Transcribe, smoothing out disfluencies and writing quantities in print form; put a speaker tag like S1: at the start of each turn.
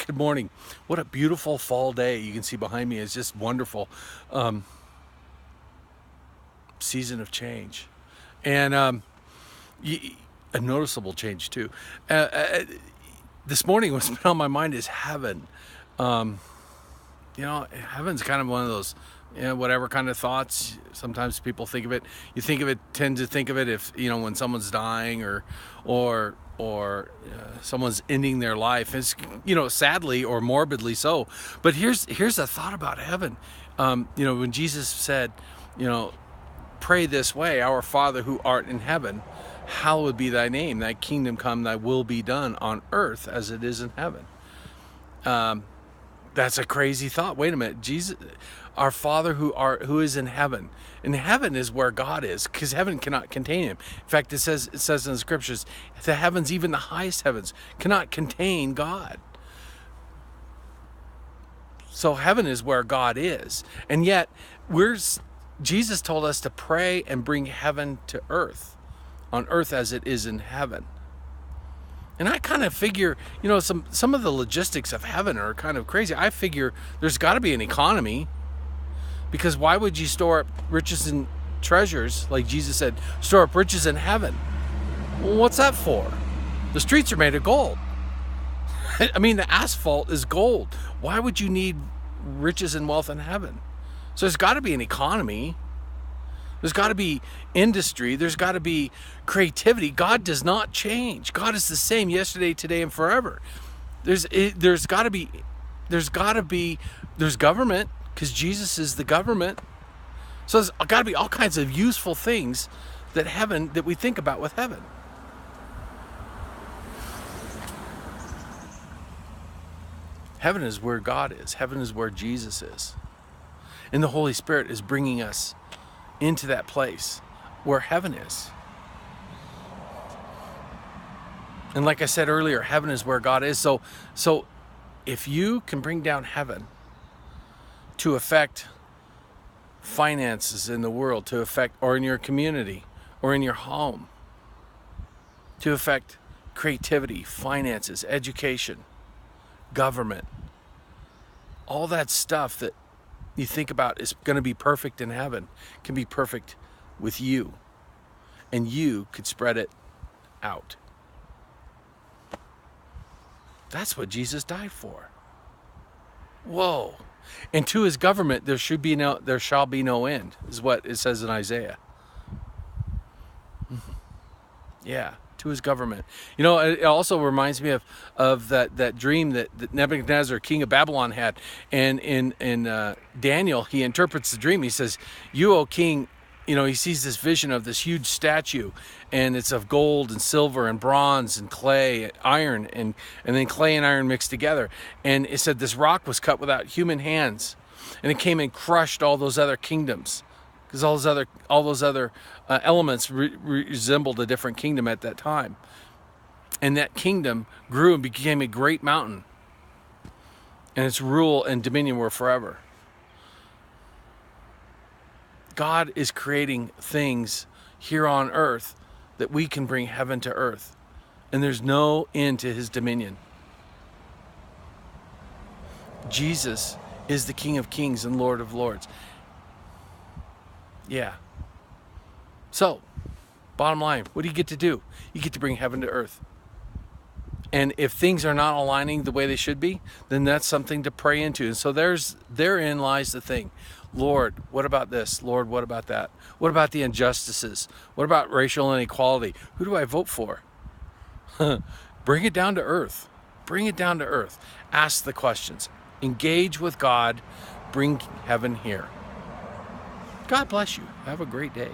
S1: Good morning. What a beautiful fall day. You can see behind me. It's just wonderful. Season of change. And a noticeable change too. This morning what's been on my mind is heaven. Heaven's kind of one of those, whatever kind of thoughts. Sometimes people think of it. Tend to think of it if, when someone's dying or someone's ending their life. It's, sadly or morbidly so. But here's a thought about heaven. When Jesus said, pray this way, our Father who art in heaven, hallowed be thy name, thy kingdom come, thy will be done on earth as it is in heaven. That's a crazy thought. Wait a minute. Jesus, our Father who is in heaven. And heaven is where God is, because heaven cannot contain him. In fact, it says in the scriptures, the heavens, even the highest heavens, cannot contain God. So heaven is where God is. And yet, Jesus told us to pray and bring heaven to earth, on earth as it is in heaven. And I kind of figure, some of the logistics of heaven are kind of crazy. I figure there's got to be an economy, because why would you store up riches and treasures, like Jesus said, store up riches in heaven? Well, what's that for? The streets are made of gold. I mean, the asphalt is gold. Why would you need riches and wealth in heaven? So there's got to be an economy. There's got to be industry. There's got to be creativity. God does not change. God is the same yesterday, today, and forever. There's government, because Jesus is the government. So there's got to be all kinds of useful things that we think about with heaven. Heaven is where God is. Heaven is where Jesus is. And the Holy Spirit is bringing us into that place where heaven is. And like I said earlier, heaven is where God is. So if you can bring down heaven to affect finances in the world, or in your community, or in your home, to affect creativity, finances, education, government, all that stuff that you think about is going to be perfect in heaven can be perfect with you, and you could spread it out. That's what Jesus died for. Whoa. And to his government there shall be no end, is what it says in Isaiah. Yeah, to his government. It also reminds me of that dream that Nebuchadnezzar, king of Babylon, had. And in Daniel, he interprets the dream. He says, you, O king, he sees this vision of this huge statue, and it's of gold and silver and bronze and clay, iron, and then clay and iron mixed together. And it said this rock was cut without human hands, and it came and crushed all those other kingdoms, because all those other elements resembled a different kingdom at that time. And that kingdom grew and became a great mountain, and its rule and dominion were forever. God is creating things here on earth that we can bring heaven to earth, and there's no end to his dominion. Jesus is the King of Kings and Lord of Lords. Yeah. So, bottom line, what do you get to do? You get to bring heaven to earth. And if things are not aligning the way they should be, then that's something to pray into. And so therein lies the thing. Lord, what about this? Lord, what about that? What about the injustices? What about racial inequality? Who do I vote for? Bring it down to earth. Bring it down to earth. Ask the questions. Engage with God. Bring heaven here. God bless you. Have a great day.